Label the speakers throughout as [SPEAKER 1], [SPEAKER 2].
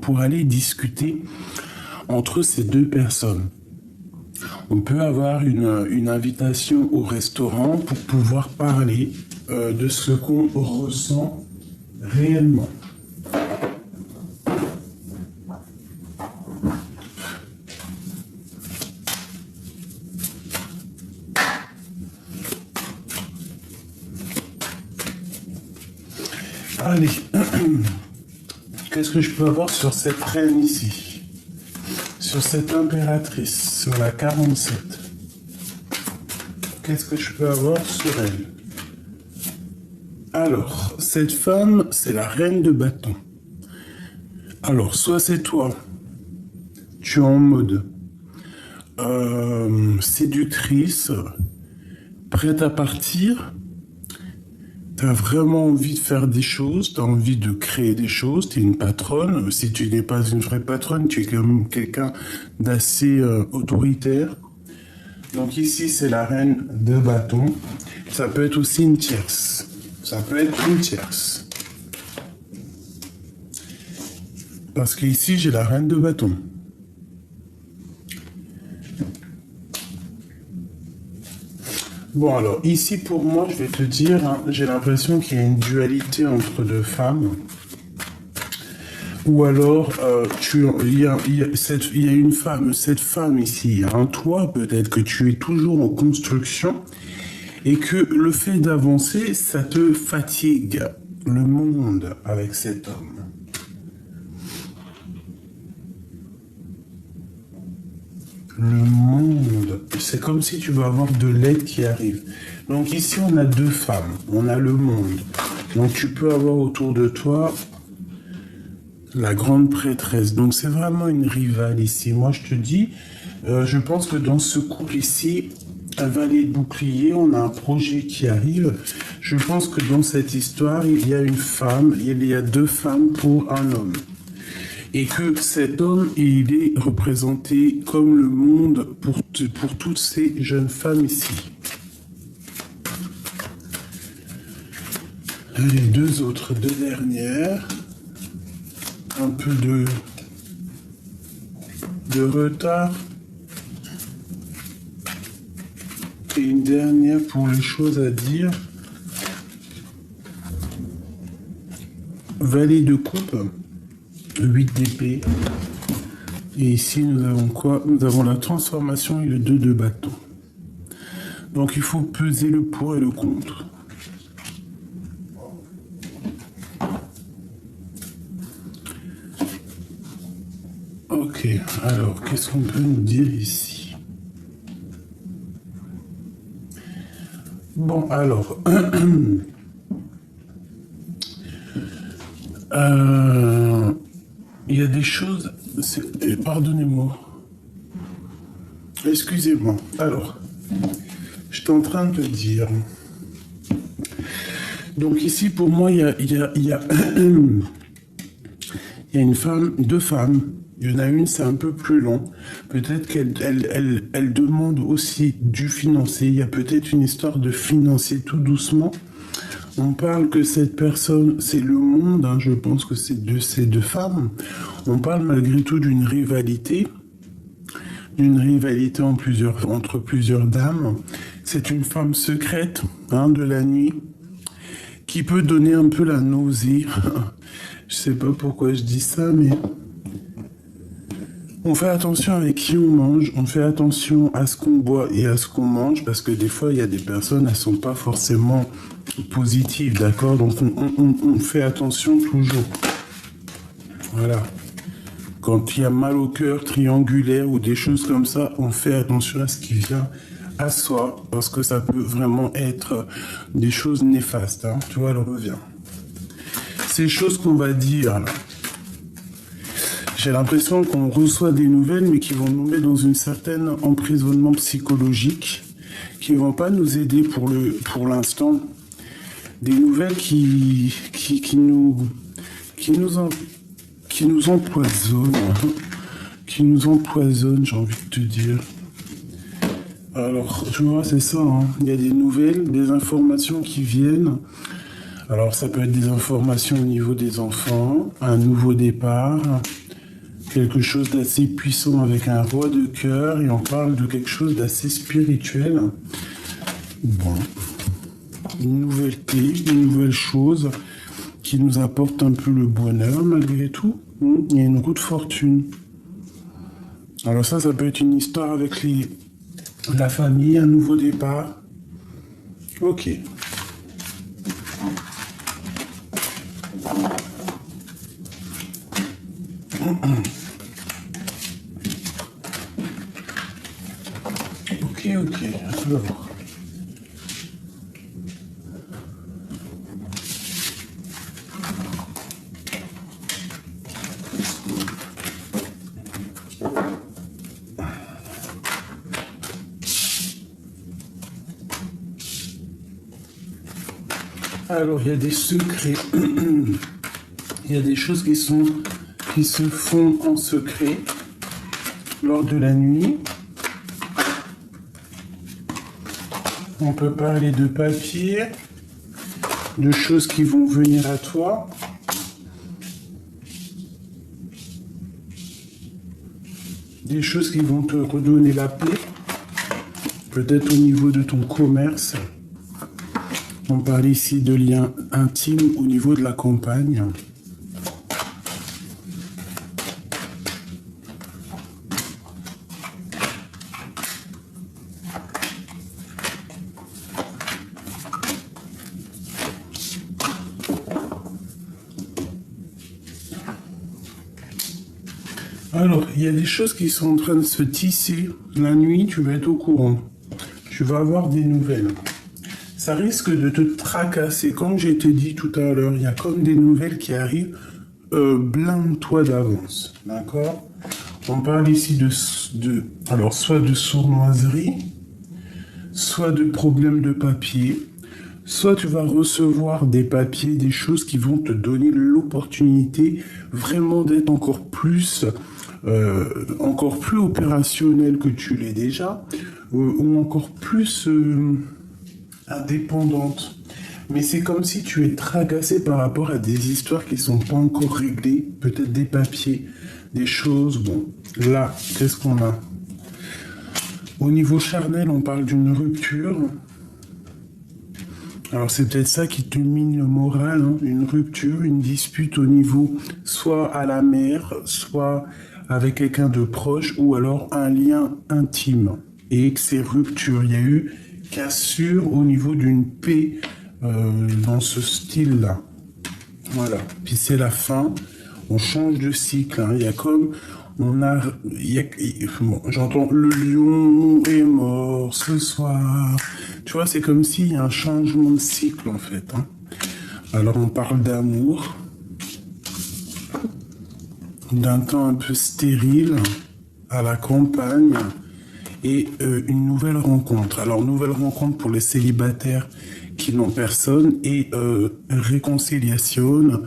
[SPEAKER 1] pour aller discuter entre ces deux personnes. On peut avoir une invitation au restaurant pour pouvoir parler de ce qu'on ressent réellement. Allez, qu'est-ce que je peux avoir sur cette reine ici? Sur cette impératrice, sur la 47. Qu'est-ce que je peux avoir sur elle? Alors, cette femme, c'est la reine de bâton. Alors, soit c'est toi, tu es en mode séductrice, prête à partir, tu as vraiment envie de faire des choses, tu as envie de créer des choses, tu es une patronne. Si tu n'es pas une vraie patronne, tu es quand même quelqu'un d'assez autoritaire. Donc ici, c'est la reine de bâton. Ça peut être aussi une tierce. Ça peut être une tierce. Parce qu'ici, j'ai la reine de bâton. Bon, alors, ici, pour moi, je vais te dire, hein, j'ai l'impression qu'il y a une dualité entre deux femmes. Ou alors, il y a une femme, cette femme ici, hein, toi, peut-être que tu es toujours en construction et que le fait d'avancer, ça te fatigue le monde avec cet homme. Le monde, c'est comme si tu vas avoir de l'aide qui arrive. Donc ici, on a deux femmes, on a le monde. Donc tu peux avoir autour de toi la grande prêtresse. Donc c'est vraiment une rivale ici. Moi, je te dis, je pense que dans ce couple ici, un valet de bouclier, on a un projet qui arrive. Je pense que dans cette histoire, il y a une femme, il y a deux femmes pour un homme. Et que cet homme, il est représenté comme le monde pour toutes ces jeunes femmes ici. Les deux autres, deux dernières. Un peu de retard. Et une dernière pour les choses à dire. Valet de coupe. 8 d'épée. Et ici, nous avons quoi? Nous avons la transformation et le 2 de bâton. Donc, il faut peser le pour et le contre. Ok, alors, qu'est-ce qu'on peut nous dire ici? Bon, alors... il y a des choses... Pardonnez-moi. Excusez-moi. Alors, j'étais en train de te dire... Donc ici, pour moi, il y a une femme, deux femmes. Il y en a une, c'est un peu plus long. Peut-être qu'elle demande aussi du financier. Il y a peut-être une histoire de financier tout doucement. On parle que cette personne, c'est le monde, hein, je pense que c'est de ces deux femmes. On parle malgré tout d'une rivalité entre plusieurs dames. C'est une femme secrète, hein, de la nuit, qui peut donner un peu la nausée. Je sais pas pourquoi je dis ça, mais on fait attention avec qui on mange, on fait attention à ce qu'on boit et à ce qu'on mange, parce que des fois, il y a des personnes, elles sont pas forcément positives, d'accord? Donc, on fait attention toujours. Voilà. Quand il y a mal au cœur, triangulaire ou des choses comme ça, on fait attention à ce qui vient à soi, parce que ça peut vraiment être des choses néfastes, hein. Tu vois, elle revient. Ces choses qu'on va dire, là. J'ai l'impression qu'on reçoit des nouvelles, mais qui vont nous mettre dans une certaine emprisonnement psychologique, qui vont pas nous aider pour l'instant. Des nouvelles qui nous empoisonnent, j'ai envie de te dire. Alors, tu vois, c'est ça, hein. Il y a des nouvelles, des informations qui viennent. Alors, ça peut être des informations au niveau des enfants, un nouveau départ, quelque chose d'assez puissant avec un roi de cœur, et on parle de quelque chose d'assez spirituel. Bon, une nouveauté, une nouvelle chose qui nous apporte un peu le bonheur malgré tout. Il y a une roue de fortune. Alors ça peut être une histoire avec la famille, un nouveau départ. Ok. Ok. Alors, il y a des secrets. Il y a des choses qui se font en secret lors de la nuit. On peut parler de papier, de choses qui vont venir à toi. Des choses qui vont te redonner la paix. Peut-être au niveau de ton commerce. On parle ici de liens intimes au niveau de la campagne. Alors, il y a des choses qui sont en train de se tisser. La nuit, tu vas être au courant. Tu vas avoir des nouvelles. Ça risque de te tracasser. Comme j'ai été dit tout à l'heure, il y a comme des nouvelles qui arrivent. Blinde-toi d'avance. D'accord? On parle ici alors, soit de sournoiserie, soit de problèmes de papier, soit tu vas recevoir des papiers, des choses qui vont te donner l'opportunité vraiment d'être encore plus opérationnel que tu l'es déjà, ou encore plus indépendante. Mais c'est comme si tu es tracassé par rapport à des histoires qui sont pas encore réglées, peut-être des papiers, des choses. Bon, là, qu'est-ce qu'on a? Au niveau charnel, on parle d'une rupture. Alors c'est peut-être ça qui te mine le moral, hein, une rupture, une dispute au niveau soit à la mère, soit avec quelqu'un de proche, ou alors un lien intime. Et que ces ruptures, il y a eu cassure au niveau d'une paix dans ce style-là. Voilà. Puis c'est la fin. On change de cycle. Hein. Il y a comme... Bon, j'entends le lion est mort ce soir. Tu vois, c'est comme s'il y a un changement de cycle, en fait. Hein. Alors, on parle d'amour. D'un temps un peu stérile à la campagne. Et une nouvelle rencontre. Alors, nouvelle rencontre pour les célibataires qui n'ont personne. Et réconciliation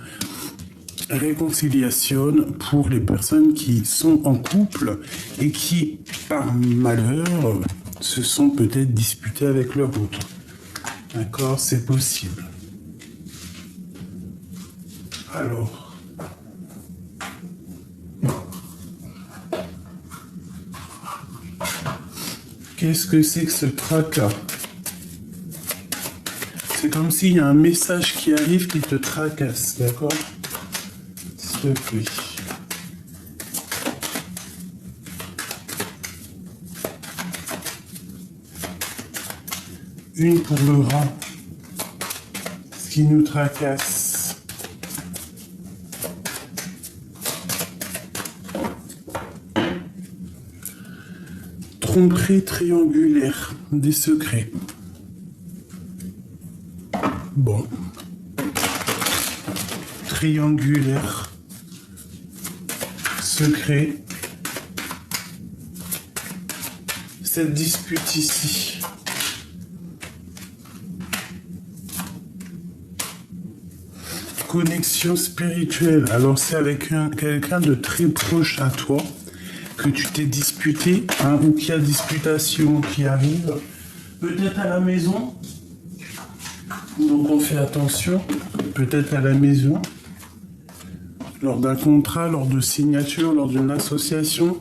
[SPEAKER 1] pour les personnes qui sont en couple et qui, par malheur, se sont peut-être disputées avec leur autre. D'accord, c'est possible. Alors... qu'est-ce que c'est que ce tracas? C'est comme s'il y a un message qui arrive qui te tracasse, d'accord? S'il te plaît. Une pour le rat. Ce qui nous tracasse. Tromperie triangulaire, des secrets. Bon. Triangulaire. Secret. Cette dispute ici. Connexion spirituelle. Alors c'est avec quelqu'un de très proche à toi que tu t'es disputé, hein, ou qu'il y a disputation qui arrive, peut-être à la maison, Donc on fait attention, peut-être à la maison, lors d'un contrat, lors de signature, lors d'une association.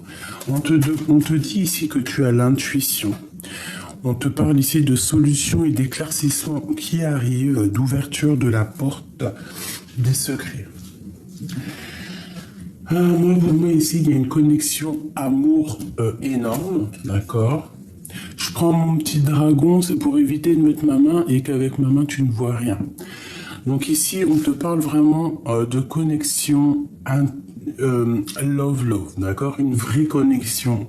[SPEAKER 1] On te dit ici que tu as l'intuition. On te parle ici de solutions et d'éclaircissements qui arrivent, d'ouverture de la porte des secrets. Pour moi, ici, il y a une connexion amour énorme, d'accord? Je prends mon petit dragon, c'est pour éviter de mettre ma main et qu'avec ma main, tu ne vois rien. Donc ici, on te parle vraiment de connexion love, d'accord? Une vraie connexion,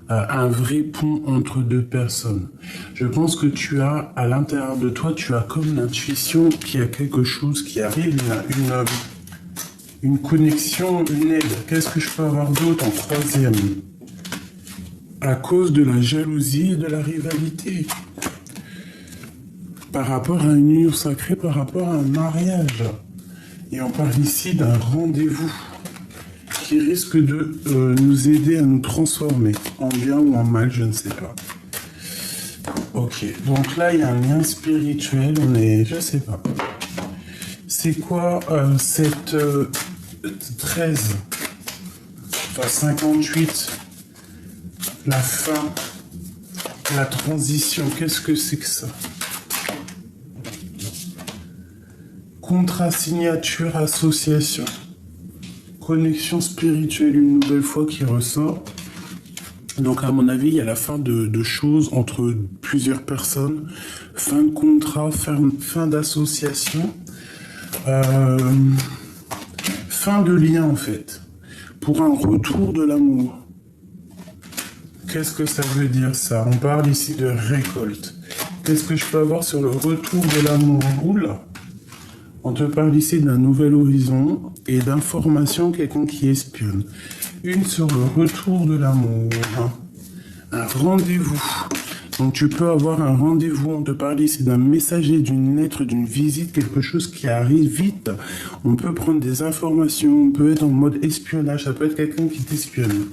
[SPEAKER 1] un vrai pont entre deux personnes. Je pense que tu as, à l'intérieur de toi, tu as comme l'intuition qu'il y a quelque chose qui arrive, une connexion, une aide. Qu'est-ce que je peux avoir d'autre en troisième? À cause de la jalousie et de la rivalité. Par rapport à une union sacrée, par rapport à un mariage. Et on parle ici d'un rendez-vous qui risque de nous aider à nous transformer, en bien ou en mal, je ne sais pas. Ok, donc là, il y a un lien spirituel, je sais pas. C'est quoi cette 13, enfin 58, la fin, la transition, qu'est-ce que c'est que ça? Contrat, signature, association. Connexion spirituelle, une nouvelle fois qui ressort. Donc à mon avis, il y a la fin de choses entre plusieurs personnes. Fin de contrat, fin d'association. Fin de lien en fait. Pour un retour de l'amour. Qu'est-ce que ça veut dire ça? On parle ici de récolte. Qu'est-ce que je peux avoir sur le retour de l'amour? Oula! On te parle ici d'un nouvel horizon et d'informations, quelqu'un qui espionne. Une sur le retour de l'amour. Un rendez-vous. Donc tu peux avoir un rendez-vous, on te parle ici d'un messager, d'une lettre, d'une visite, quelque chose qui arrive vite. On peut prendre des informations, on peut être en mode espionnage, ça peut être quelqu'un qui t'espionne.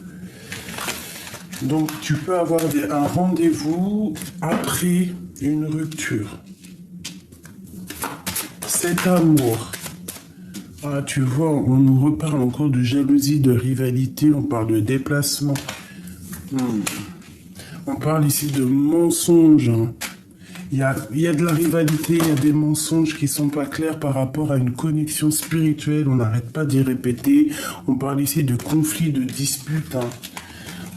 [SPEAKER 1] Donc tu peux avoir un rendez-vous après une rupture. Cet amour. Ah, tu vois, on nous reparle encore de jalousie, de rivalité, on parle de déplacement. On parle ici de mensonges. Il y a de la rivalité, il y a des mensonges qui sont pas clairs par rapport à une connexion spirituelle, on n'arrête pas d'y répéter. On parle ici de conflits, de disputes.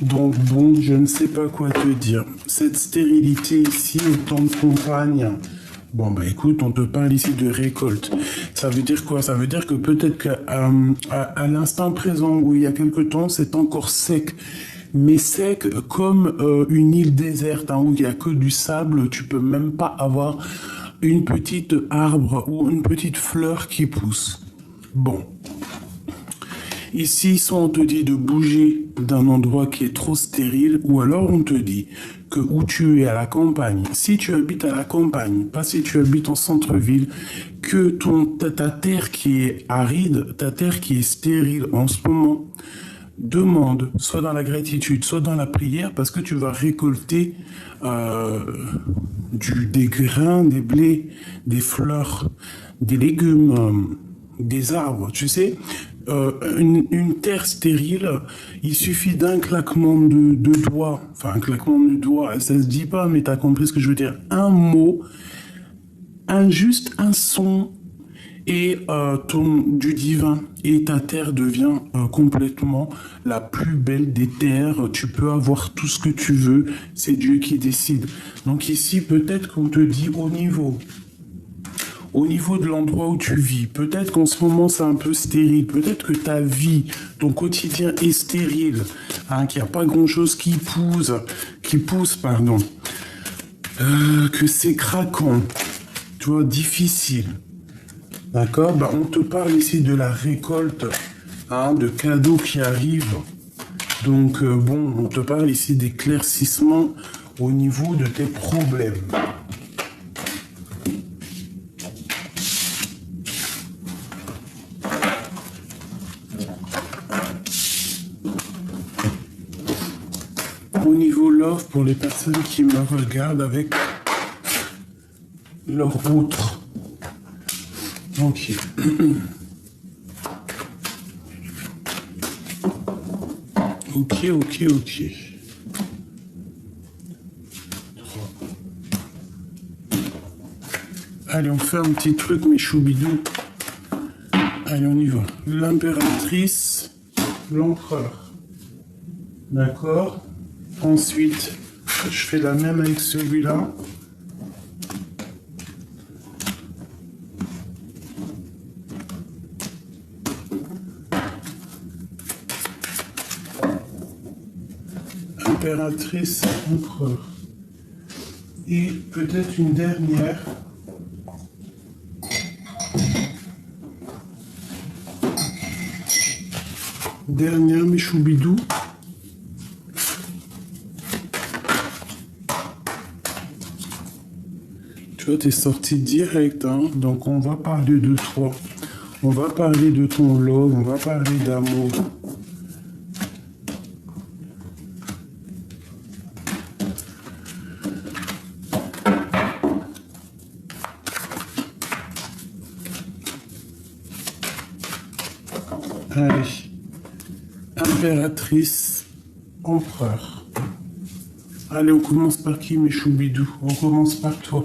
[SPEAKER 1] Donc bon, je ne sais pas quoi te dire. Cette stérilité ici, autant de compagnes. Bon, bah écoute, on te parle ici de récolte. Ça veut dire quoi? Ça veut dire que peut-être qu'à l'instant présent, où il y a quelque temps, c'est encore sec. Mais sec comme une île déserte, où il n'y a que du sable, tu peux même pas avoir une petite arbre ou une petite fleur qui pousse. Bon. Ici, soit on te dit de bouger d'un endroit qui est trop stérile, ou alors on te dit que où tu es à la campagne, si tu habites à la campagne, pas si tu habites en centre-ville, que ta terre qui est aride, ta terre qui est stérile en ce moment, demande, soit dans la gratitude, soit dans la prière, parce que tu vas récolter des grains, des blés, des fleurs, des légumes, des arbres, tu sais. Une terre stérile, il suffit d'un claquement de doigts, enfin un claquement de doigts, ça se dit pas, mais t'as compris ce que je veux dire, un mot, juste un son, et du divin, et ta terre devient complètement la plus belle des terres. Tu peux avoir tout ce que tu veux, c'est Dieu qui décide. Donc ici, peut-être qu'on te dit au niveau de l'endroit où tu vis, peut-être qu'en ce moment c'est un peu stérile, peut-être que ta vie, ton quotidien est stérile, qu'il n'y a pas grand-chose qui pousse, que c'est craquant, tu vois, difficile. D'accord? On te parle ici de la récolte, de cadeaux qui arrivent. Donc, on te parle ici d'éclaircissement au niveau de tes problèmes. Au niveau love, pour les personnes qui me regardent avec leur autre. Ok. Ok. Allez, on fait un petit truc, mes choubidous. Allez, on y va. L'impératrice, l'empereur. D'accord. Ensuite, je fais la même avec celui-là. Impératrice, empereur. Et peut-être une dernière. Dernière, mes choubidous. Tu vois, t'es sorti direct, hein. Donc on va parler de toi. On va parler de ton love, on va parler d'amour. Allez. Impératrice, empereur. Allez, on commence par qui, mes choubidous? On commence par toi.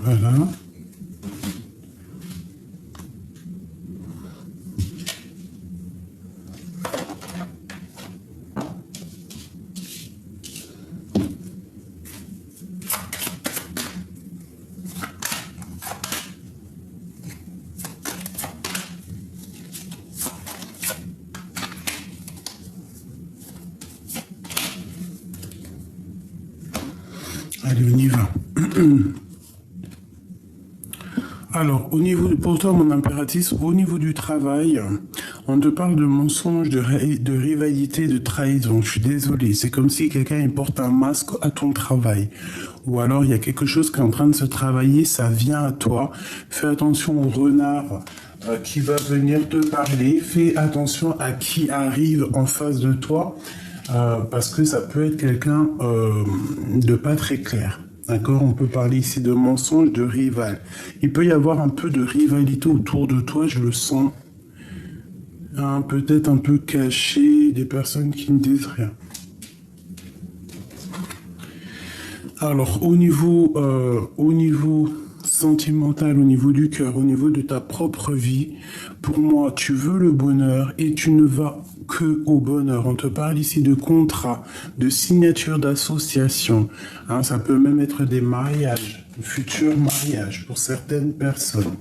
[SPEAKER 1] Voilà. Allez, on y va. Alors, pour toi, mon impératrice, au niveau du travail, on te parle de mensonges, de rivalité, de trahison. Je suis désolé, c'est comme si quelqu'un il porte un masque à ton travail. Ou alors, il y a quelque chose qui est en train de se travailler, ça vient à toi. Fais attention au renard qui va venir te parler. Fais attention à qui arrive en face de toi, parce que ça peut être quelqu'un de pas très clair. D'accord, on peut parler ici de mensonges, de rival. Il peut y avoir un peu de rivalité autour de toi, je le sens. Hein, peut-être un peu caché, des personnes qui ne disent rien. Alors, au niveau sentimental, au niveau du cœur, au niveau de ta propre vie, pour moi, tu veux le bonheur et tu ne vas que au bonheur. On te parle ici de contrat, de signature d'association. Hein, ça peut même être des mariages, de futurs mariages pour certaines personnes.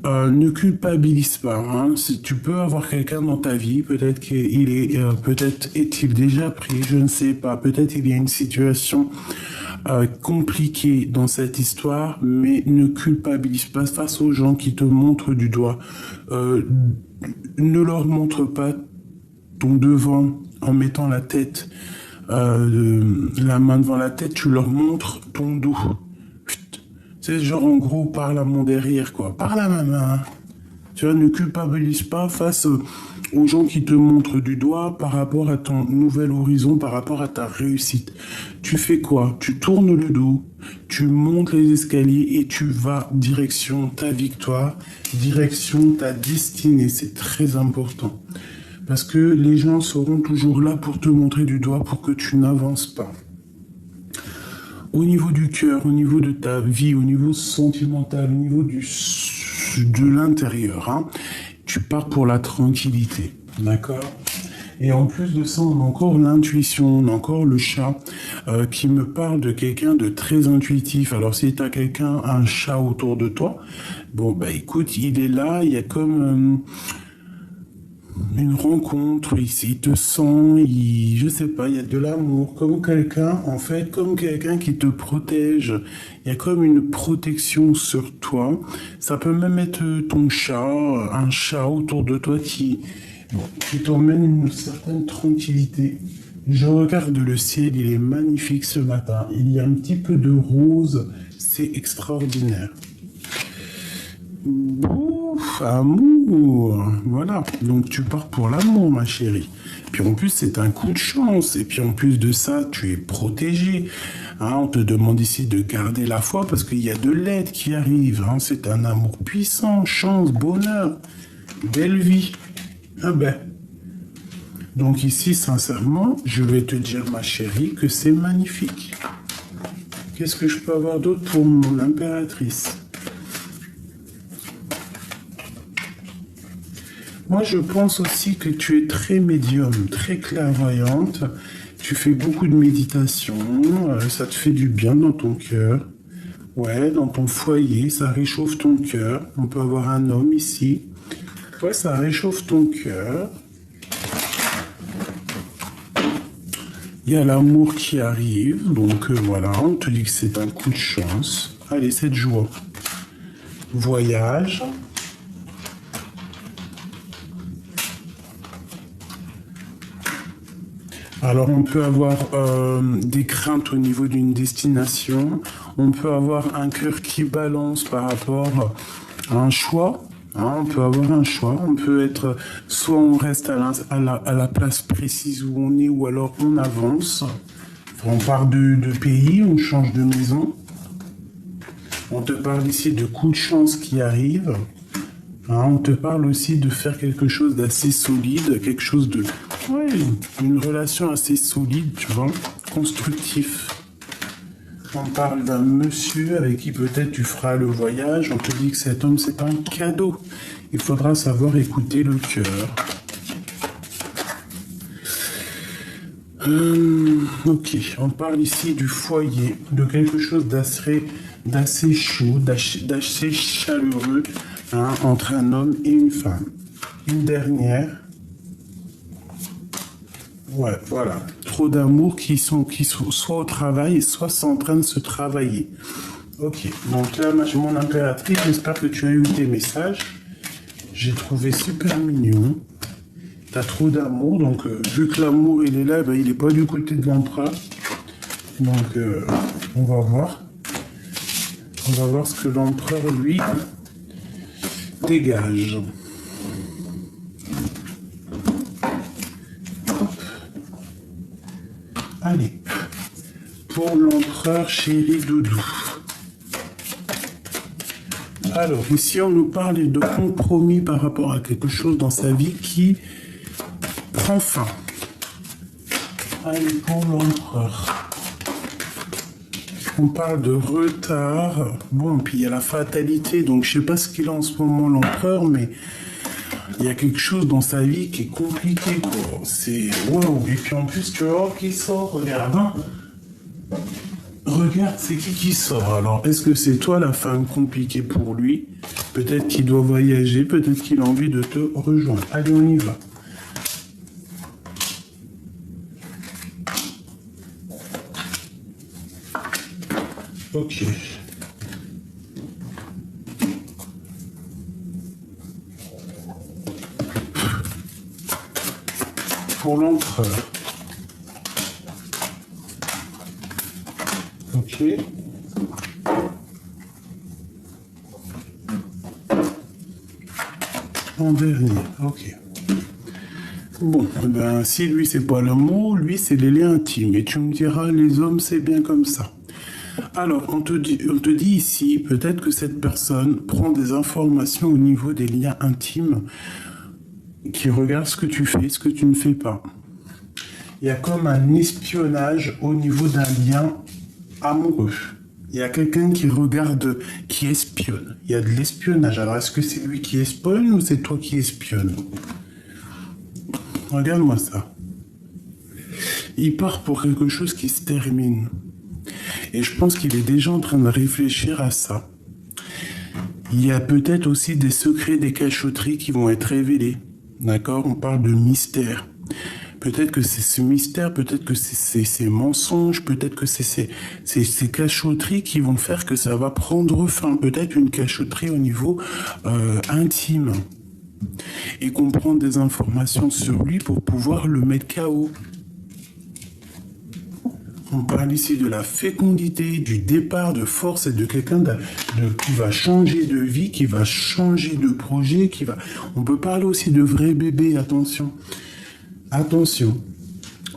[SPEAKER 1] Ne culpabilise pas. Hein. Si tu peux avoir quelqu'un dans ta vie, peut-être qu'il est, peut-être est-il déjà pris, je ne sais pas. Peut-être il y a une situation compliquée dans cette histoire, mais ne culpabilise pas face aux gens qui te montrent du doigt. Ne leur montre pas ton devant en mettant la tête, la main devant la tête, tu leur montres ton dos. C'est genre en gros, parle à mon derrière, quoi. Parle à ma main. Tu vois, ne culpabilise pas face aux gens qui te montrent du doigt par rapport à ton nouvel horizon, par rapport à ta réussite. Tu fais quoi? Tu tournes le dos, tu montes les escaliers et tu vas direction ta victoire, direction ta destinée. C'est très important. Parce que les gens seront toujours là pour te montrer du doigt pour que tu n'avances pas. Au niveau du cœur, au niveau de ta vie, au niveau sentimental, au niveau de l'intérieur, hein, tu pars pour la tranquillité, d'accord? Et en plus de ça, on a encore l'intuition, on a encore le chat qui me parle de quelqu'un de très intuitif. Alors si tu as quelqu'un, un chat autour de toi, bon bah écoute, il est là, il y a comme une rencontre, il te sent, je sais pas, il y a de l'amour, comme quelqu'un, en fait, comme quelqu'un qui te protège. Il y a comme une protection sur toi. Ça peut même être ton chat, un chat autour de toi qui t'emmène une certaine tranquillité. Je regarde le ciel, il est magnifique ce matin. Il y a un petit peu de rose, c'est extraordinaire. Ouf, amour. Voilà, donc tu pars pour l'amour, ma chérie. Puis en plus, c'est un coup de chance. Et puis en plus de ça, tu es protégé. Hein, on te demande ici de garder la foi parce qu'il y a de l'aide qui arrive. Hein. C'est un amour puissant, chance, bonheur, belle vie. Ah ben. Donc ici, sincèrement, je vais te dire, ma chérie, que c'est magnifique. Qu'est-ce que je peux avoir d'autre pour mon impératrice? Moi, je pense aussi que tu es très médium, très clairvoyante. Tu fais beaucoup de méditation. Ça te fait du bien dans ton cœur. Ouais, dans ton foyer, ça réchauffe ton cœur. On peut avoir un homme ici. Ouais, ça réchauffe ton cœur. Il y a l'amour qui arrive. Donc voilà, on te dit que c'est un coup de chance. Allez, c'est de joie. Voyage. Alors, on peut avoir des craintes au niveau d'une destination. On peut avoir un cœur qui balance par rapport à un choix. Hein, on peut avoir un choix. On peut être, soit on reste à la place précise où on est, ou alors on avance. On part de pays, on change de maison. On te parle ici de coups de chance qui arrivent. Hein, on te parle aussi de faire quelque chose d'assez solide, quelque chose de... Ouais, une relation assez solide, tu vois, constructif. On parle d'un monsieur avec qui peut-être tu feras le voyage. On te dit que cet homme, c'est un cadeau. Il faudra savoir écouter le cœur. Ok, on parle ici du foyer, de quelque chose d'assez chaud, d'assez chaleureux, hein, entre un homme et une femme. Une dernière. Ouais, voilà. Trop d'amour qui sont soit au travail, soit sont en train de se travailler. Ok, donc là, mon impératrice, j'espère que tu as eu tes messages. J'ai trouvé super mignon. T'as trop d'amour, donc vu que l'amour il est là, ben, il n'est pas du côté de l'empereur. Donc on va voir. On va voir ce que l'empereur, lui, dégage. Allez, pour l'empereur chéri doudou. Alors, ici, on nous parle de compromis par rapport à quelque chose dans sa vie qui prend fin. Allez, pour l'empereur. On parle de retard. Bon, puis il y a la fatalité, donc je sais pas ce qu'il a en ce moment, l'empereur, mais il y a quelque chose dans sa vie qui est compliqué, quoi. C'est... Wow. Et puis en plus, tu vois qui sort, regarde. Hein. Regarde, c'est qui sort. Alors, est-ce que c'est toi la femme compliquée pour lui? Peut-être qu'il doit voyager, peut-être qu'il a envie de te rejoindre. Allez, on y va. Ok. Pour l'empereur. Ok. En dernier, ok. Bon, ben si lui c'est pas l'amour, lui c'est les liens intimes. Et tu me diras, les hommes c'est bien comme ça. Alors, on te dit ici, peut-être que cette personne prend des informations au niveau des liens intimes, qui regarde ce que tu fais, ce que tu ne fais pas. Il y a comme un espionnage au niveau d'un lien amoureux. Il y a quelqu'un qui regarde, qui espionne. Il y a de l'espionnage. Alors, est-ce que c'est lui qui espionne ou c'est toi qui espionne? Regarde-moi ça. Il part pour quelque chose qui se termine. Et je pense qu'il est déjà en train de réfléchir à ça. Il y a peut-être aussi des secrets, des cachotteries qui vont être révélés. D'accord? On parle de mystère. Peut-être que c'est ce mystère, peut-être que c'est ces mensonges, peut-être que c'est ces cachotteries qui vont faire que ça va prendre fin. Peut-être une cachotterie au niveau intime. Et qu'on prend des informations sur lui pour pouvoir le mettre KO. On parle ici de la fécondité, du départ de force et de quelqu'un qui va changer de vie, qui va changer de projet, On peut parler aussi de vrai bébé, attention. Attention.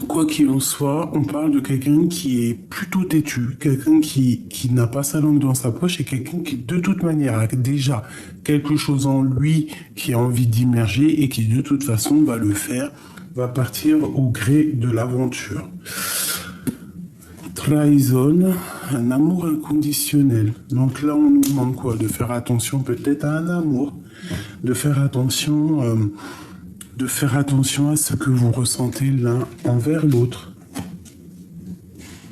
[SPEAKER 1] Quoi qu'il en soit, on parle de quelqu'un qui est plutôt têtu, quelqu'un qui n'a pas sa langue dans sa poche et quelqu'un qui, de toute manière, a déjà quelque chose en lui qui a envie d'immerger et qui, de toute façon, va le faire, va partir au gré de l'aventure. Trahison, un amour inconditionnel. Donc là, on nous demande quoi? De faire attention peut-être à un amour, de faire attention à ce que vous ressentez l'un envers l'autre.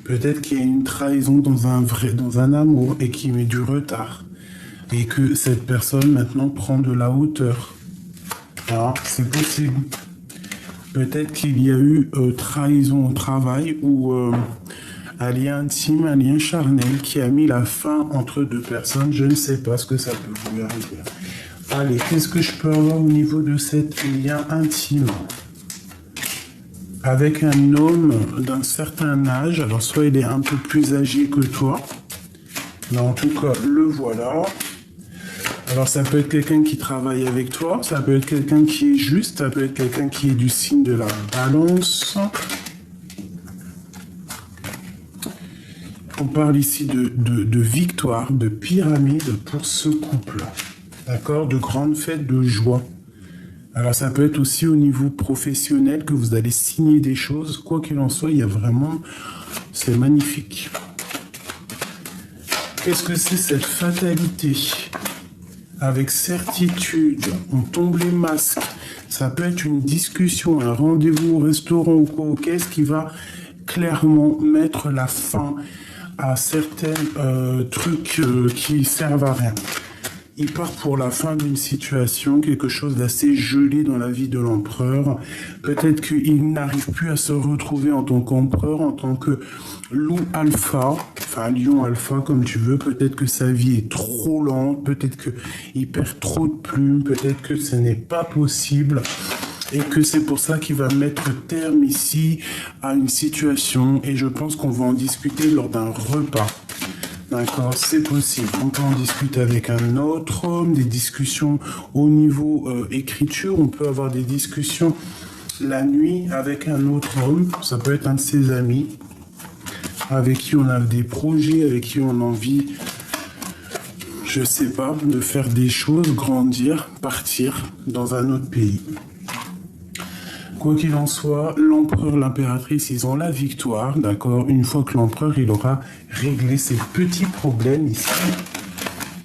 [SPEAKER 1] Peut-être qu'il y a une trahison dans un amour et qui met du retard. Et que cette personne maintenant prend de la hauteur. Alors, c'est possible. Peut-être qu'il y a eu trahison au travail ou un lien intime, un lien charnel qui a mis la fin entre deux personnes. Je ne sais pas ce que ça peut vous arriver. Allez, qu'est-ce que je peux avoir au niveau de cet lien intime? Avec un homme d'un certain âge, alors soit il est un peu plus âgé que toi, mais en tout cas, le voilà. Alors ça peut être quelqu'un qui travaille avec toi, ça peut être quelqu'un qui est juste, ça peut être quelqu'un qui est du signe de la balance. On parle ici de victoire, de pyramide pour ce couple. D'accord? De grandes fêtes de joie. Alors ça peut être aussi au niveau professionnel que vous allez signer des choses. Quoi qu'il en soit, il y a vraiment... C'est magnifique. Qu'est-ce que c'est cette fatalité? Avec certitude, on tombe les masques. Ça peut être une discussion, un rendez-vous au restaurant ou quoi, qu'est-ce qui va clairement mettre la fin à certains trucs qui servent à rien. Il part pour la fin d'une situation, quelque chose d'assez gelé dans la vie de l'empereur. Peut-être qu'il n'arrive plus à se retrouver en tant qu'empereur, en tant que loup alpha, enfin lion alpha comme tu veux. Peut-être que sa vie est trop lente, peut-être qu'il perd trop de plumes, peut-être que ce n'est pas possible. Et que c'est pour ça qu'il va mettre terme ici à une situation. Et je pense qu'on va en discuter lors d'un repas. D'accord, c'est possible. On peut en discuter avec un autre homme, des discussions au niveau écriture. On peut avoir des discussions la nuit avec un autre homme. Ça peut être un de ses amis avec qui on a des projets, avec qui on a envie, je sais pas, de faire des choses, grandir, partir dans un autre pays. Quoi qu'il en soit, l'empereur, l'impératrice, ils ont la victoire, d'accord? Une fois que l'empereur, il aura réglé ses petits problèmes ici.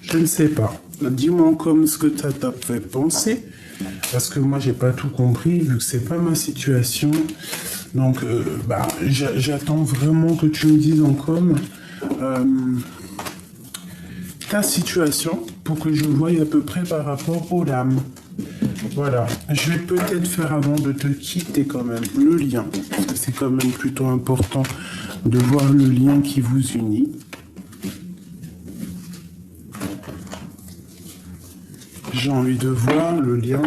[SPEAKER 1] Je ne sais pas. Dis-moi comme ce que tu as fait penser, parce que moi, j'ai pas tout compris, vu que c'est pas ma situation. Donc, j'attends vraiment que tu me dises en com ta situation, pour que je voie à peu près par rapport aux dames. Voilà, je vais peut-être faire avant de te quitter quand même le lien, parce que c'est quand même plutôt important de voir le lien qui vous unit. J'ai envie de voir le lien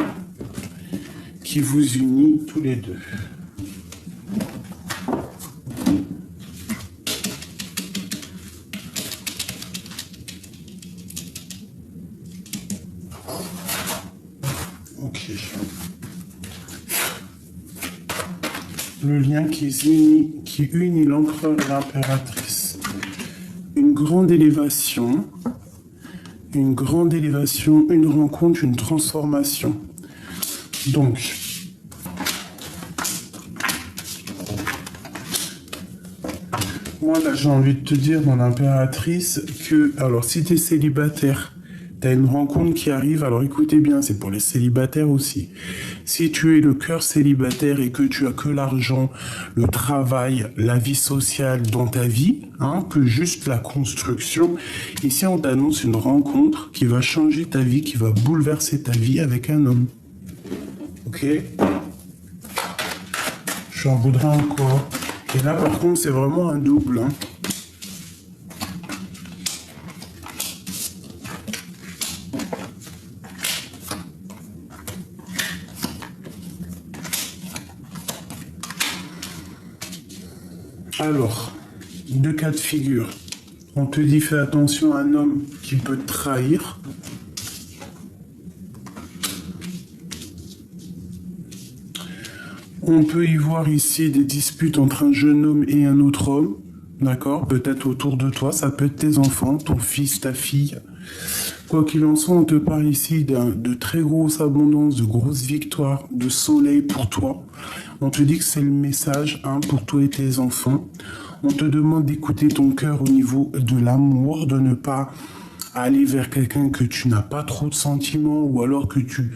[SPEAKER 1] qui vous unit tous les deux. Le lien qui unit l'empereur et l'impératrice. Une grande élévation, une rencontre, une transformation. Donc, moi là j'ai envie de te dire dans l'impératrice que, alors si tu es célibataire, tu as une rencontre qui arrive, alors écoutez bien, c'est pour les célibataires aussi. Si tu es le cœur célibataire et que tu as que l'argent, le travail, la vie sociale dans ta vie, que juste la construction, ici on t'annonce une rencontre qui va changer ta vie, qui va bouleverser ta vie avec un homme. Ok? J'en voudrais encore. Et là par contre c'est vraiment un double. Alors, deux cas de figure. On te dit fais attention à un homme qui peut te trahir. On peut y voir ici des disputes entre un jeune homme et un autre homme, d'accord? Peut-être autour de toi, ça peut être tes enfants, ton fils, ta fille. Quoi qu'il en soit, on te parle ici de très grosse abondance, de grosses victoires, de soleil pour toi. On te dit que c'est le message pour toi et tes enfants. On te demande d'écouter ton cœur au niveau de l'amour, de ne pas aller vers quelqu'un que tu n'as pas trop de sentiments ou alors que tu...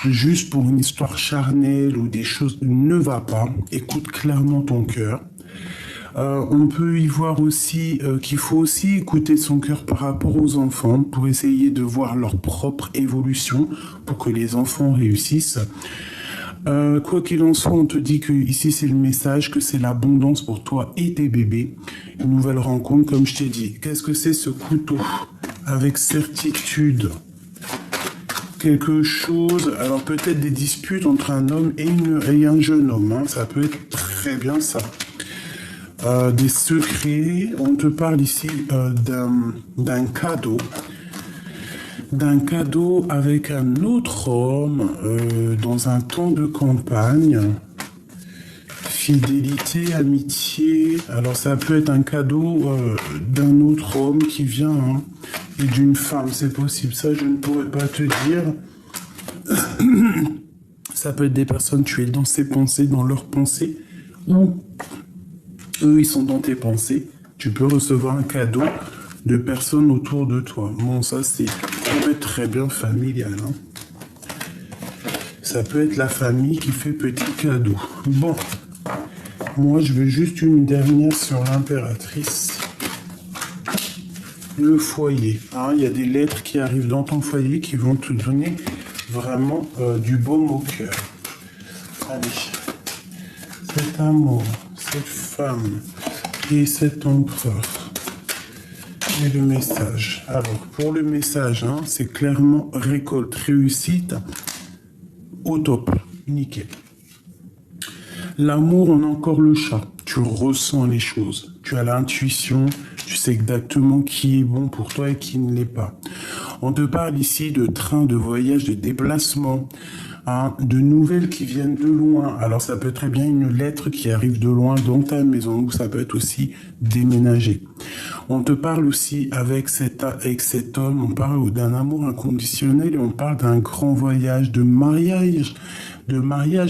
[SPEAKER 1] juste pour une histoire charnelle ou des choses ne va pas, écoute clairement ton cœur. On peut y voir aussi qu'il faut aussi écouter son cœur par rapport aux enfants pour essayer de voir leur propre évolution pour que les enfants réussissent. Quoi qu'il en soit, on te dit que ici c'est le message, que c'est l'abondance pour toi et tes bébés. Une nouvelle rencontre, comme je t'ai dit. Qu'est-ce que c'est ce couteau? Avec certitude. Quelque chose, alors peut-être des disputes entre un homme et un jeune homme, hein, ça peut être très bien ça. Des secrets, on te parle ici d'un cadeau. D'un cadeau avec un autre homme dans un temps de campagne. Fidélité, amitié, alors ça peut être un cadeau d'un autre homme qui vient et d'une femme, c'est possible, ça je ne pourrais pas te dire. Ça peut être des personnes, tu es dans ses pensées, dans leurs pensées, ou eux ils sont dans tes pensées. Tu peux recevoir un cadeau de personnes autour de toi. Bon, ça c'est peut être très bien familial. Hein. Ça peut être la famille qui fait petit cadeau. Bon, moi je veux juste une dernière sur l'impératrice. Le foyer. Hein, il y a des lettres qui arrivent dans ton foyer qui vont te donner vraiment du baume au cœur. Allez, cet amour, cette femme et cet empereur. Et le message. Alors, pour le message, hein, c'est clairement récolte, réussite, au top, nickel. L'amour, on a encore le chat. Tu ressens les choses. Tu as l'intuition. Tu sais exactement qui est bon pour toi et qui ne l'est pas. On te parle ici de train, de voyage, de déplacement, hein, de nouvelles qui viennent de loin. Alors ça peut être très bien une lettre qui arrive de loin dans ta maison ou ça peut être aussi déménager. On te parle aussi avec cet homme, on parle d'un amour inconditionnel et on parle d'un grand voyage, de mariage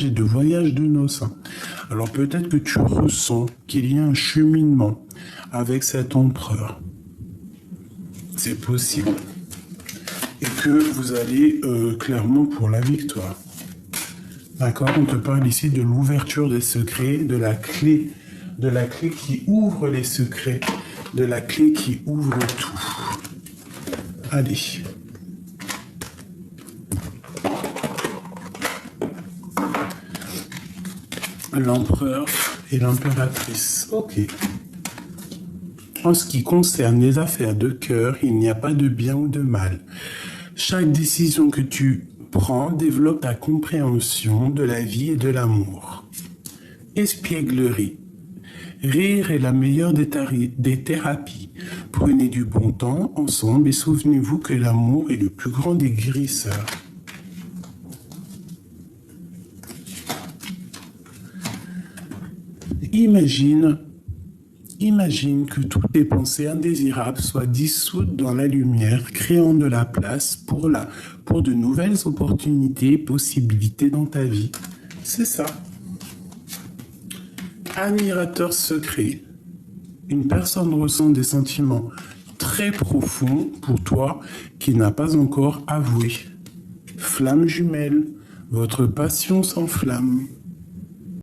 [SPEAKER 1] et de voyage de noces. Alors peut-être que tu ressens qu'il y a un cheminement avec cet empereur. C'est possible. Et que vous allez clairement pour la victoire. D'accord? On te parle ici de l'ouverture des secrets, de la clé qui ouvre les secrets, de la clé qui ouvre tout. Allez. L'empereur et l'impératrice. Ok. En ce qui concerne les affaires de cœur, il n'y a pas de bien ou de mal. Chaque décision que tu prends développe ta compréhension de la vie et de l'amour. Espièglerie. Rire est la meilleure des thérapies. Prenez du bon temps ensemble et souvenez-vous que l'amour est le plus grand des guérisseurs. Imagine que toutes tes pensées indésirables soient dissoutes dans la lumière, créant de la place pour de nouvelles opportunités et possibilités dans ta vie. C'est ça. Admirateur secret. Une personne ressent des sentiments très profonds pour toi qu'il n'a pas encore avoué. Flamme jumelle. Votre passion s'enflamme.